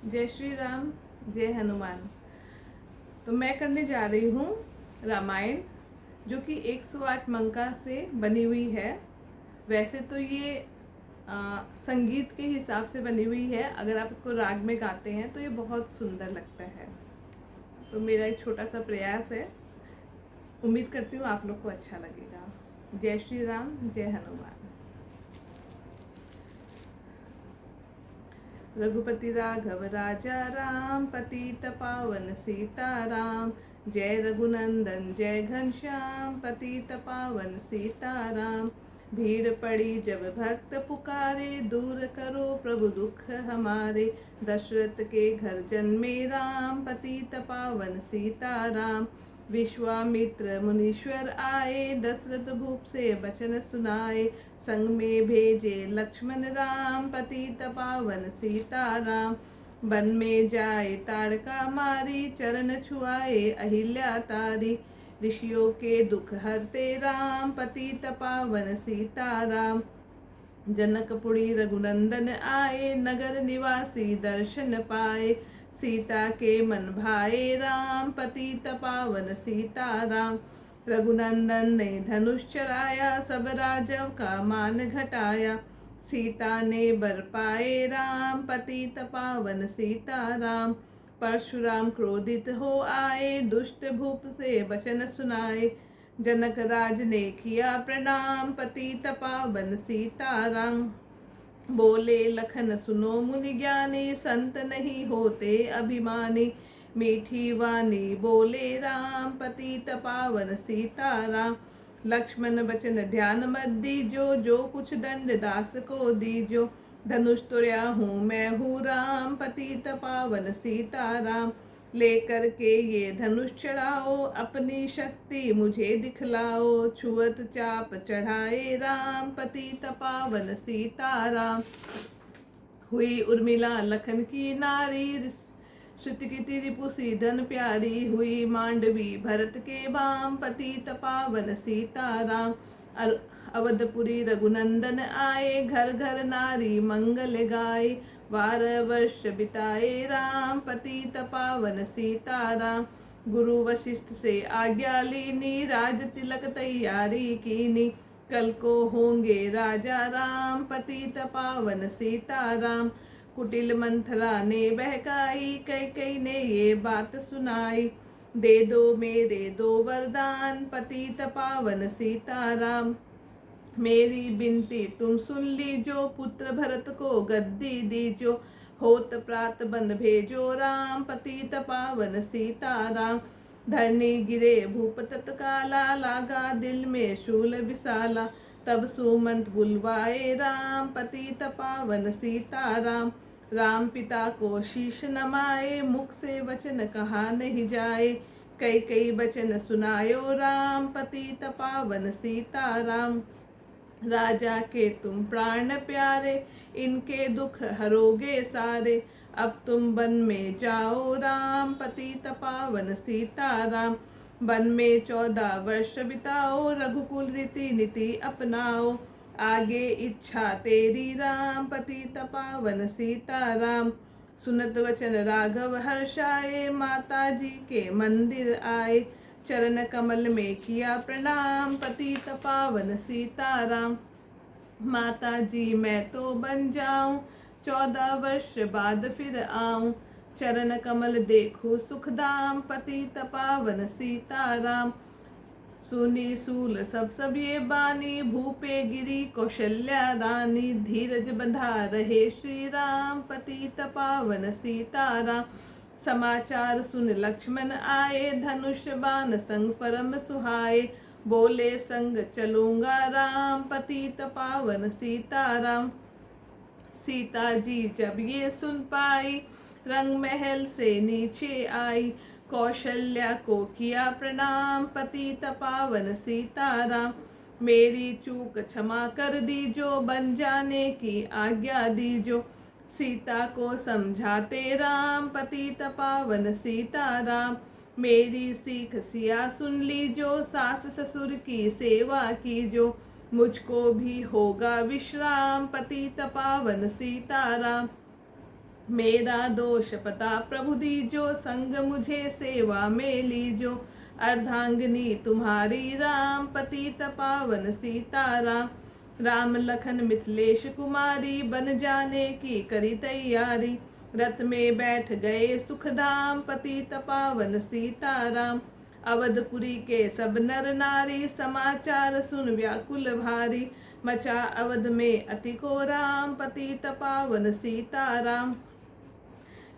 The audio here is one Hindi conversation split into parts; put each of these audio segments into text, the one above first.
जय श्री राम, जय हनुमान। तो मैं करने जा रही हूँ रामायण, जो कि 108 मंका से बनी हुई है। वैसे तो ये संगीत के हिसाब से बनी हुई है। अगर आप इसको राग में गाते हैं तो ये बहुत सुंदर लगता है। तो मेरा एक छोटा सा प्रयास है, उम्मीद करती हूँ आप लोग को अच्छा लगेगा। जय श्री राम, जय हनुमान। रघुपति राघव राजा राम, पतित पावन सीताराम। जय रघुनंदन जय घनश्याम, पतित पावन सीताराम। भीड़ पड़ी जब भक्त पुकारे, दूर करो प्रभु दुख हमारे। दशरथ के घर जन्मे राम, पतित पावन सीताराम। विश्वामित्र मुनीश्वर आए, दशरथ भूप से वचन सुनाए। संग में भेजे लक्ष्मण राम, पतित पावन सीताराम। वन में जाए ताड़का मारी, चरण छुआए अहिल्या तारी। ऋषियों के दुख हरते राम, पतित पावन सीताराम। जनकपुरी रघुनंदन आए, नगर निवासी दर्शन पाए। सीता के मन भाए राम, पतित पावन सीताराम। रघुनंदन ने धनुष चराया, सब राजों का मान घटाया। सीता ने बर पाए राम, पतित पावन सीताराम। परशुराम क्रोधित हो आए, दुष्ट भूप से वचन सुनाए। जनक राज ने किया प्रणाम, पतित पावन सीताराम। बोले लखन सुनो मुनि ज्ञानी, संत नहीं होते अभिमानी। मीठी वाणी बोले राम, पतित पावन सीताराम। लक्ष्मण वचन ध्यान मत दीजो, जो कुछ दंड दास को दीजो। धनुष तुर्या हूँ मैं हूँ राम, पतित पावन सीताराम। लेकर के ये धनुष चढ़ाओ, अपनी शक्ति मुझे दिखलाओ। छुअत चाप चढ़ाए राम, पतित पावन सीताराम। हुई उर्मिला लखन की नारी, श्रुति की रिपुसी धन प्यारी। हुई मांडवी भरत के बाम, पतित पावन सीताराम। अवधपुरी रघुनंदन आए, घर घर नारी मंगल गाए। 12 वर्ष बिताए राम, पतित पावन सीताराम। गुरु वशिष्ठ से आज्ञा लीनी, राज तिलक तैयारी कीनी। कल को होंगे राजा राम, पतित पावन सीताराम। कुटिल मंथरा ने बहकाई, कैकेयी ने ये बात सुनाई। दे दो मेरे दो वरदान, पतित पावन सीताराम। मेरी बिनती तुम सुन लीजो, पुत्र भरत को गद्दी दीजो। होत प्रात बन भेजो राम, पतित पावन सीताराम। धरनी गिरे भूप तत्काला, लागा दिल में शूल विशाला। तब सुमंत बुलवाए राम, पतित पावन सीताराम। राम पिता को शीश नमाए, मुख से वचन कहा नहीं जाए। कई वचन सुनायो राम, पतित पावन सीताराम। राजा के तुम प्राण प्यारे, इनके दुख हरोगे सारे। अब तुम वन में जाओ राम, पतित पावन सीताराम। वन में 14 वर्ष बिताओ, रघुकुल रीति नीति अपनाओ। आगे इच्छा तेरी राम, पतित पावन सीताराम। सुनत वचन राघव हर्षाए, माता जी के मंदिर आए। चरण कमल में किया प्रणाम, पतित पावन सीताराम। माता जी मैं तो बन जाऊं, 14 वर्ष बाद फिर आऊं। चरण कमल देखो सुखदाम, पतित पावन सीताराम। सुनी सूल सब ये बानी, भूपे गिरी कौशल्या रानी। धीरज बंधा रहे श्री राम, पतित पावन सीताराम। समाचार सुन लक्ष्मण आए, धनुष बाण संग परम सुहाए। बोले संग चलूंगा राम, पतित पावन सीताराम। सीता जी जब ये सुन पाई, रंग महल से नीचे आई। कौशल्या को किया प्रणाम, पतित पावन सीताराम। मेरी चूक क्षमा कर दीजो, बन जाने की आज्ञा दीजो। सीता को समझाते राम, पतित पावन सीताराम। मेरी सीख सिया सुन लीजो, सास ससुर की सेवा कीजो। मुझको भी होगा विश्राम, पतित पावन सीताराम। मेरा दोष पता प्रभु दीजो, संग मुझे सेवा में लीजो। अर्धांगिनी तुम्हारी राम, पतित पावन सीताराम। राम लखन मिथिलेश कुमारी, बन जाने की करी तैयारी। रथ में बैठ गए सुखधाम, पतित पावन सीताराम। अवधपुरी के सब नर नारी, समाचार सुन व्याकुल भारी। मचा अवध में अति को राम, पतित पावन सीताराम।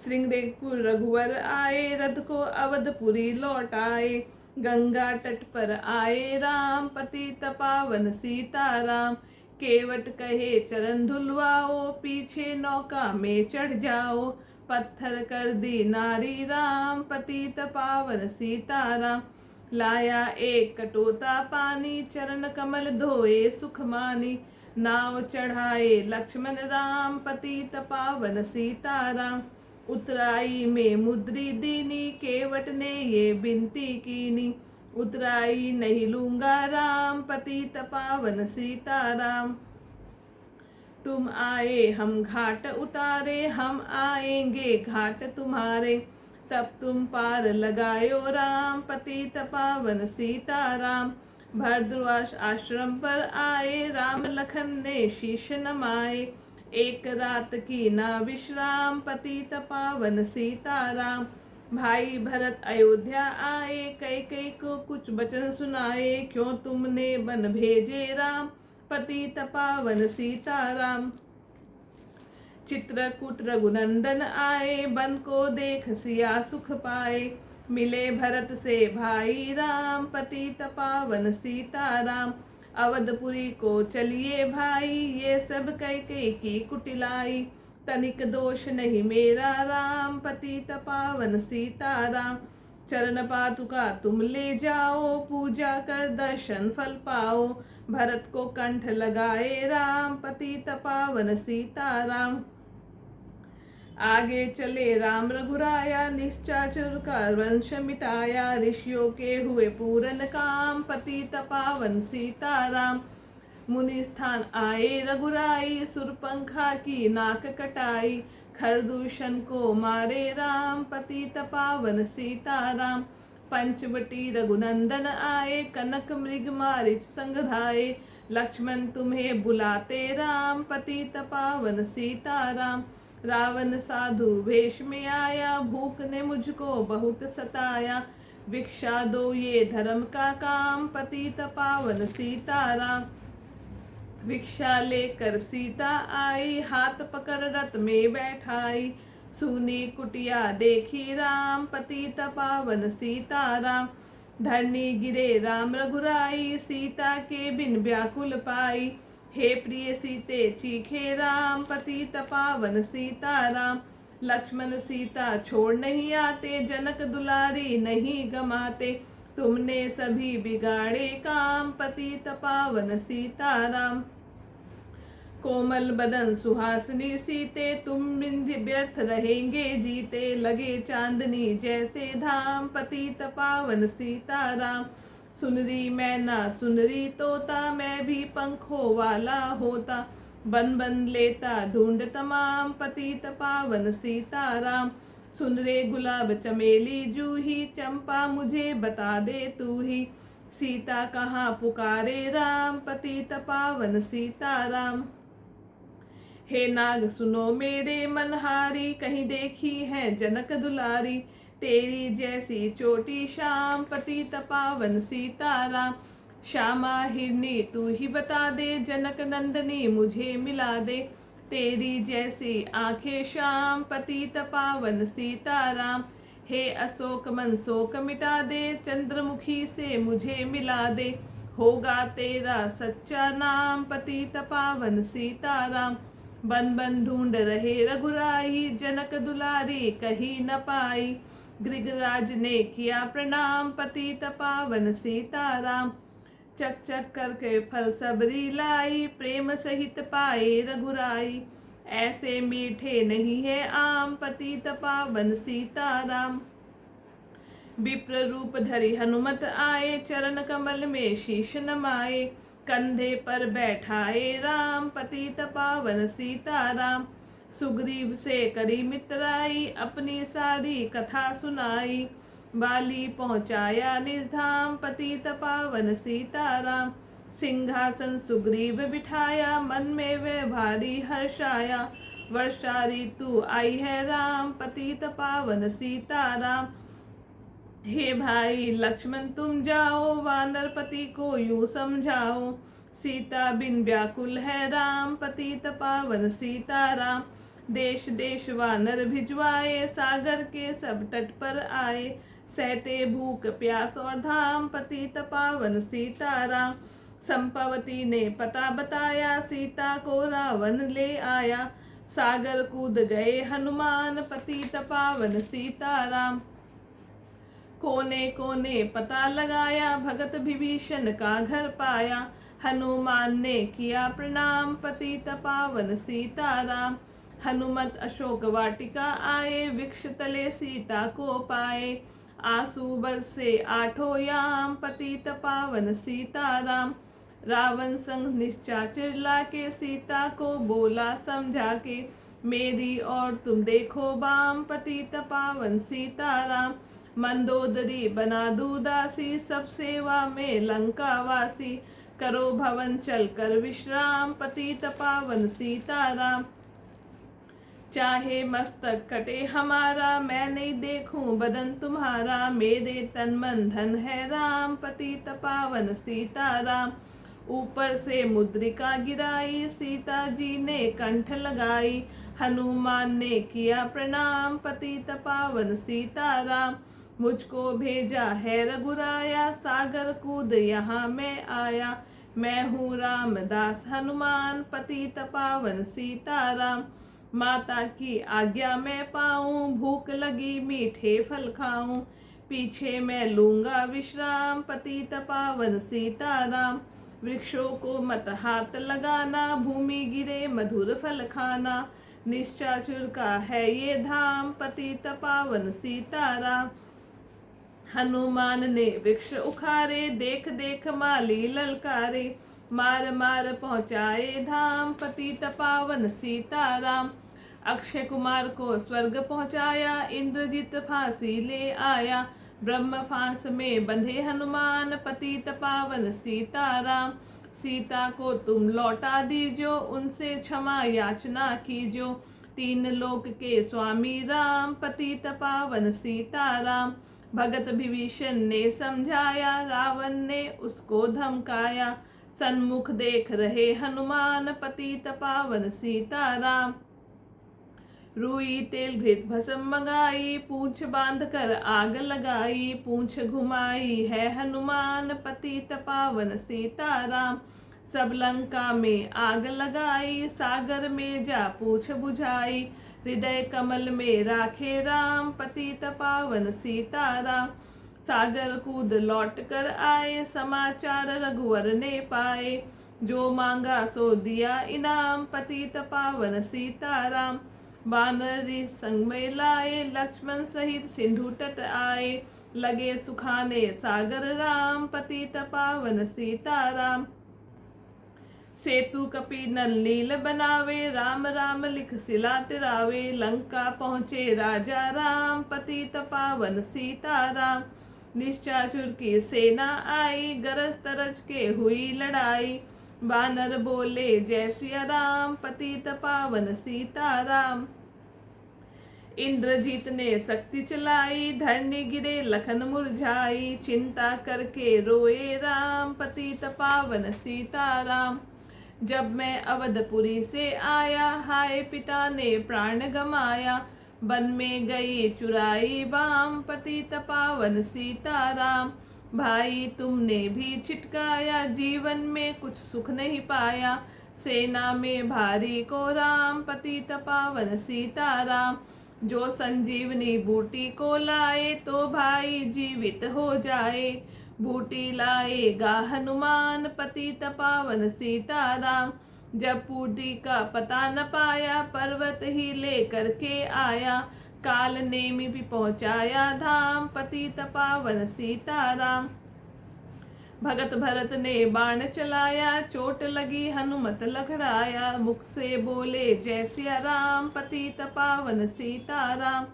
श्रृंगेरपुर रघुवर आए, रथ को अवधपुरी लौटाए। गंगा तट पर आए राम, पतित पावन सीताराम। केवट कहे चरण धुलवाओ, पीछे नौका में चढ़ जाओ। पत्थर कर दी नारी राम, पतित पावन सीताराम। लाया एक कटोता पानी, चरण कमल धोए सुख मानी। नाव चढ़ाए लक्ष्मण राम, पतित पावन सीताराम। उतराई में मुद्री दीनी, केवट ने ये बिनती कीनी। उतराई नहीं लूंगा राम, पतित पावन सीताराम। तुम आए हम घाट उतारे, हम आएंगे घाट तुम्हारे। तब तुम पार लगायो राम, पतित पावन सीताराम। भरद्वाज आश्रम पर आए, राम लखन ने शीश नमाए। एक रात की ना विश्राम, पतित पावन सीताराम। भाई भरत अयोध्या आए, कैकेयी को कुछ वचन सुनाए। क्यों तुमने बन भेजे राम, पतित पावन सीताराम। चित्रकूट रघुनंदन आए, बन को देख सिया सुख पाए। मिले भरत से भाई राम, पतित पावन सीताराम। अवधपुरी को चलिए भाई, ये सब कैकेयी की कुटिलाई। तनिक दोष नहीं मेरा राम, पतित पावन सीताराम। चरण पादुका तुम ले जाओ, पूजा कर दर्शन फल पाओ। भरत को कंठ लगाए राम, पतित पावन सीताराम। आगे चले राम रघुराया, निश्चाचर का वंश मिटाया। ऋषियों के हुए पूरन काम, पतित पावन सीताराम। मुनि स्थान आए रघुराई, सुरपंखा की नाक कटाई। खरदूषण को मारे राम, पतित पावन सीताराम। पंचवटी रघुनंदन आए, कनक मृग मारिच संग धाये। लक्ष्मण तुम्हें बुलाते राम, पतित पावन सीताराम। रावण साधु वेश में आया, भूख ने मुझको बहुत सताया। भिक्षा दो ये धर्म का काम, पतित पावन सीताराम। भिक्षा लेकर सीता आई, हाथ पकड़ रथ में बैठाई। सूनी कुटिया देखी राम, पतित पावन सीताराम। धरनी गिरे राम रघुराई, सीता के बिन व्याकुल पाई। हे प्रिय सीते चीखे राम, पतित पावन सीताराम। लक्ष्मण सीता छोड़ नहीं आते, जनक दुलारी नहीं गमाते। तुमने सभी बिगाड़े काम, पतित पावन सीताराम। कोमल बदन सुहासिनी सीते, तुम व्यर्थ रहेंगे जीते। लगे चांदनी जैसे धाम, पतित पावन सीताराम। सुनरी मैना सुनरी तोता, मैं भी पंखों वाला होता। बन बन लेता ढूंढ तमाम, पतित पावन सीताराम। सुन रे गुलाब चमेली जूही, चंपा मुझे बता दे तू ही। सीता कहाँ पुकारे राम, पतित पावन सीताराम। हे नाग सुनो मेरे मनहारी, कहीं देखी है जनक दुलारी। तेरी जैसी चोटी श्याम, पतित पावन सीताराम। श्यामा हिरनी तू ही बता दे, जनक नंदनी मुझे मिला दे। तेरी जैसी आंखें श्याम, पतित पावन सीताराम। हे अशोक मन शोक मिटा दे, चंद्रमुखी से मुझे मिला दे। होगा तेरा सच्चा नाम, पतित पावन सीताराम। बन बन ढूंढ रहे रघुराई, जनक दुलारी कहीं न पाई। गृगराज ने किया प्रणाम, पतित पावन सीताराम। चक चक करके फल सबरी लाई, प्रेम सहित पाए रघुराई। ऐसे मीठे नहीं है आम, पतित पावन सीताराम। विप्र रूप धरि हनुमत आए, चरण कमल में शीश नमाए। कंधे पर बैठाए राम, पतित पावन सीताराम। सुग्रीव से करी मित्राई, अपनी सारी कथा सुनाई। बाली पहुँचाया निज धाम, पतित पावन सीताराम। सिंहासन सुग्रीव बिठाया, मन में वह भारी हर्षाया। वर्षा ऋतु आई है राम, पतित पावन सीताराम। हे भाई लक्ष्मण तुम जाओ, वानर पति को यूं समझाओ। सीता बिन व्याकुल है राम, पतित पावन सीताराम। देश देश वानर भिजवाए, सागर के सब तट पर आए। सहते भूख प्यास और धाम, पतित पावन सीताराम। संपावती ने पता बताया, सीता को रावण ले आया। सागर कूद गए हनुमान, पतित पावन सीताराम। कोने कोने पता लगाया, भगत विभीषण का घर पाया। हनुमान ने किया प्रणाम, पतित पावन सीताराम। हनुमत अशोक वाटिका आए, वृक्ष तले सीता को पाए। आंसू बरसे आठों याम, पतित पावन सीताराम। रावण संग निशाचर लाके, सीता को बोला समझा के। मेरी और तुम देखो बाम, पतित पावन सीताराम। मंदोदरी बना दूं दासी, सब सेवा में लंका वासी। करो भवन चल कर विश्राम, पतित पावन सीताराम। चाहे मस्तक कटे हमारा, मैं नहीं देखूं बदन तुम्हारा। मेरे तन मन धन है राम, पतित पावन सीताराम। ऊपर से मुद्रिका गिराई, सीता जी ने कंठ लगाई। हनुमान ने किया प्रणाम, पतित पावन सीताराम। मुझको भेजा है रघुराया, सागर कूद यहाँ मैं आया। मैं हूँ रामदास हनुमान, पतित पावन सीताराम। माता की आज्ञा मैं पाऊं, भूख लगी मीठे फल खाऊं। पीछे मैं लूंगा विश्राम, पतित पावन सीताराम। वृक्षों को मत हाथ लगाना, भूमि गिरे मधुर फल खाना। निशाचर का है ये धाम, पतित पावन सीताराम। हनुमान ने वृक्ष उखारे, देख देख माली ललकारे। मार मार पहुँचाए धाम, पतित पावन सीताराम। अक्षय कुमार को स्वर्ग पहुँचाया, इंद्रजित फांसी ले आया। ब्रह्म फांस में बंधे हनुमान, पतित पावन सीताराम। सीता को तुम लौटा दीजो, उनसे क्षमा याचना कीजो। तीन लोक के स्वामी राम, पतित पावन सीताराम। भगत विभीषण ने समझाया, रावण ने उसको धमकाया। सन्मुख देख रहे हनुमान, पतित पावन सीताराम। रुई तेल घृत भस्म मंगाई, पूंछ बांध कर आग लगाई। पूंछ घुमाई है हनुमान, पतित पावन सीताराम। सब लंका में आग लगाई, सागर में जा पूंछ बुझाई। हृदय कमल में राखे राम, पतित पावन सीताराम। सागर कूद लौट कर आए, समाचार रघुवर ने पाए। जो मांगा सो दिया इनाम, पतित पावन सीताराम। वानरी संग में लाए, लक्ष्मण सहित सिंधु तट आए। लगे सुखाने सागर राम, पतित पावन सीताराम। सेतु कपि नल नील बनावे, राम राम लिख सिला तिरावे। लंका पहुँचे राजा राम, पतित पावन सीताराम। निशाचर की सेना आई, गरज तरज के हुई लड़ाई। वानर बोले जय सिया राम, पतित पावन सीताराम। इंद्रजीत ने शक्ति चलाई, धरनी गिरे लखन मुरझाई। चिंता करके रोए राम, पतित पावन सीताराम। जब मैं अवधपुरी से आया, हाय पिता ने प्राण गमाया। वन में गई चुराई बाम, पतित पावन सीताराम। भाई तुमने भी छिटकाया, जीवन में कुछ सुख नहीं पाया। सेना में भारी को राम, पतित पावन सीताराम। जो संजीवनी बूटी को लाए, तो भाई जीवित हो जाए। बूटी लाएगा हनुमान, पतित पावन सीताराम। जब बूटी का पता न पाया, पर्वत ही लेकर के आया। काल नेमि भी पहुँचाया धाम, पतित पावन सीताराम। भगत भरत ने बाण चलाया, चोट लगी हनुमत लखड़ाया। मुख से बोले जय सिया राम, पतित पावन सीताराम।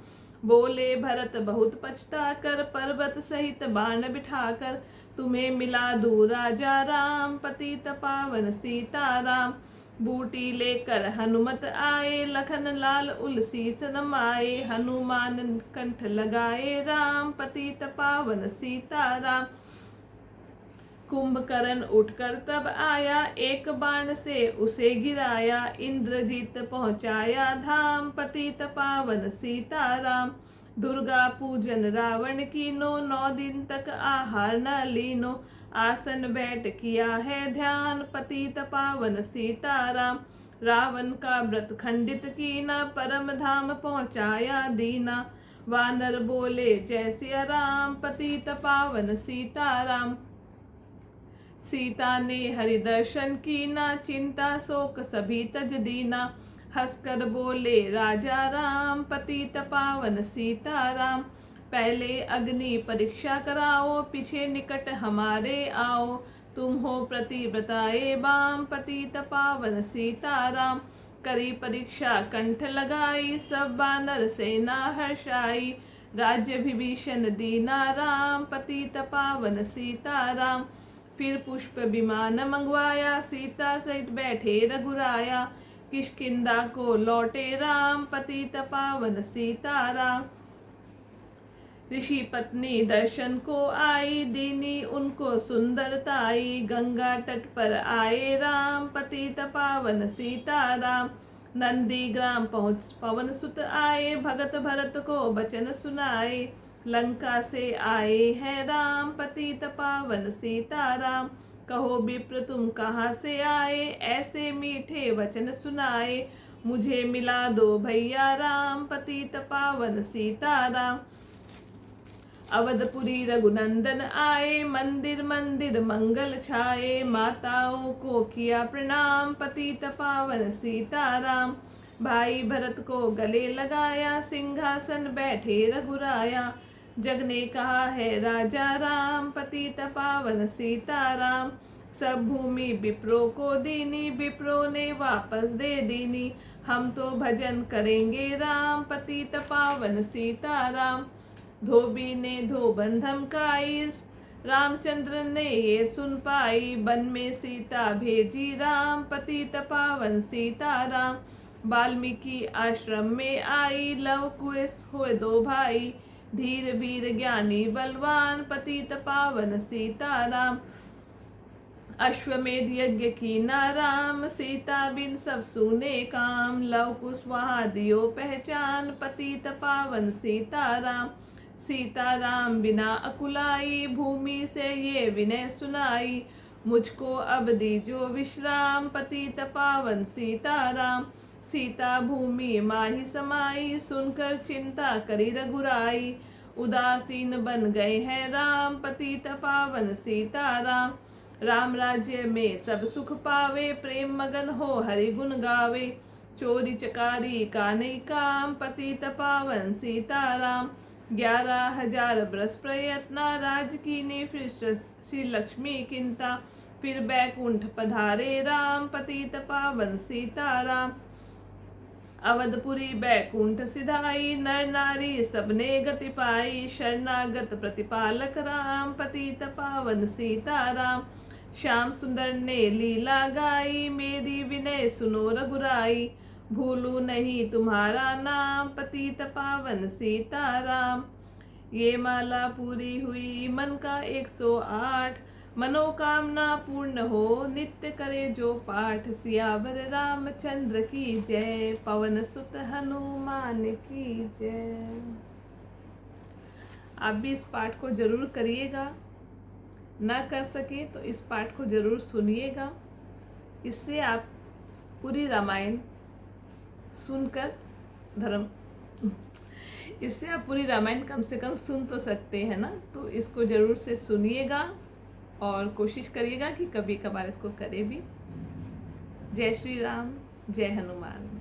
बोले भरत बहुत पछता कर, पर्वत सहित बाण बिठाकर। तुम्हें मिला दूँ राजा राम, पतित पावन सीताराम। बूटी लेकर हनुमत आए, लखन लाल उलसीस नमाए। हनुमान कंठ लगाए राम, पतित पावन सीताराम। कुंभकर्ण उठकर तब आया, एक बाण से उसे गिराया। इंद्रजीत पहुँचाया धाम, पतित पावन सीताराम। दुर्गा पूजन रावण कीनो, 9 दिन तक आहार न लीनो। आसन बैठ किया है ध्यान, पतित पावन सीताराम। रावण का व्रत खंडित कीना, परम धाम पहुँचाया दीना। वानर बोले जय सिया राम, पतित पावन सीताराम। सीता ने हरि दर्शन कीना, चिंता शोक सभी तज दीना। हंसकर बोले राजा राम, पतित पावन सीताराम। पहले अग्नि परीक्षा कराओ, पीछे निकट हमारे आओ। तुम हो प्रतिव्रताए बाम, पतित पावन सीताराम। करी परीक्षा कंठ लगाई, सब बानर सेना हर्षाई। राज्य विभीषण दीना राम, पतित पावन सीताराम। फिर पुष्प विमान मंगवाया, सीता सहित बैठे रघुराया। किष्किंधा को लौटे राम, पतित पावन सीताराम। ऋषि पत्नी दर्शन को आई, दीनी उनको सुंदरताई। गंगा तट पर आए राम, पतित पावन सीताराम। नंदी ग्राम पहुँच पवन सुत आए, भगत भरत को वचन सुनाए। लंका से आए हैं राम, पतित पावन सीताराम। कहो विप्र तुम कहाँ से आए, ऐसे मीठे वचन सुनाए। मुझे मिला दो भैया राम, पतित पावन सीताराम। अवधपुरी रघुनंदन आए, मंदिर मंदिर मंगल छाए। माताओं को किया प्रणाम, पतित पावन सीताराम। भाई भरत को गले लगाया, सिंहासन बैठे रघुराया। जग ने कहा है राजा राम, पतित पावन सीताराम। सब भूमि विप्रो को दीनी, विप्रो ने वापस दे दीनी। हम तो भजन करेंगे राम, पतित पावन सीताराम। धोबी ने धोबन धमकाई, रामचंद्र ने ये सुन पाई। वन में सीता भेजी राम, पतित पावन सीताराम। वाल्मीकि आश्रम में आई, लव कुश हुए 2 भाई। धीर वीर ज्ञानी बलवान, पतित पावन सीताराम। अश्वमेध यज्ञ कीना राम, सीता बिन सब सूने काम। लव कुश वहाँ दियो पहचान, पतित पावन सीताराम। सीताराम बिना अकुलाई, भूमि से ये विनय सुनाई। मुझको अब दीजो विश्राम, पतित पावन सीताराम। सीता भूमि माही समाई, सुनकर चिंता करी रघुराई। उदासीन बन गए हैं राम, पतित पावन सीताराम। राम राज्य में सब सुख पावे, प्रेम मगन हो हरि गुण गावे। चोरी चकारी का नहीं काम, पतित पावन सीताराम। 11,000 बरस प्रयत्न, राज कीने फिर श्री लक्ष्मी किंता। फिर बैकुंठ पधारे राम, पतित पावन सीताराम। अवधपुरी बैकुंठ सिधाई, नर नारी सबने गति पाई। शरणागत प्रतिपालक राम, पतित पावन सीताराम। श्याम सुंदर ने लीला गाई, मेरी विनय सुनो रघुराई। भूलू नहीं तुम्हारा नाम, पतित पावन सीताराम। ये माला पूरी हुई मन का 108, मनोकामना पूर्ण हो नित्य करे जो पाठ। सियावर रामचंद्र की जय, पवन सुत हनुमान की जय। आप भी इस पाठ को जरूर करिएगा, ना कर सके तो इस पाठ को जरूर सुनिएगा। इससे आप पूरी रामायण सुनकर इससे आप पूरी रामायण कम से कम सुन तो सकते हैं ना। तो इसको जरूर से सुनिएगा और कोशिश करिएगा कि कभी कभार इसको करें भी। जय श्री राम, जय हनुमान।